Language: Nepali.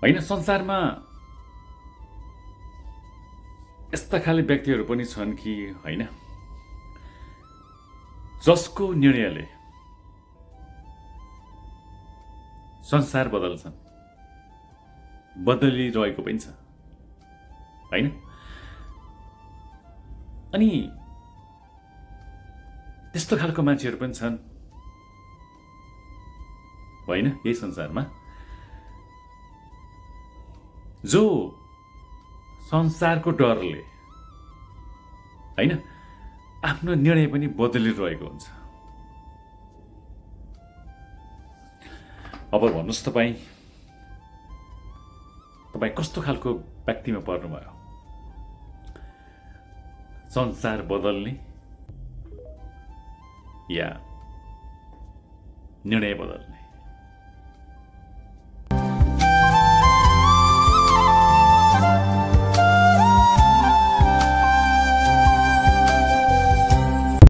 होइन, संसारमा यस्ता खाले व्यक्तिहरू पनि छन् कि होइन, जसको निर्णयले संसार बदल्छन्, बदलिरहेको पनि छ होइन। अनि त्यस्तो खालको मान्छेहरू पनि छन् होइन यही संसारमा, जो संसारको डरले होइन आफ्नो निर्णय पनि बदलिरहेको हुन्छ। अब भन्नुहोस् तपाईँ कस्तो खालको व्यक्तिमा पर्नुभयो? संसार बदल्ने या निर्णय बदल्ने?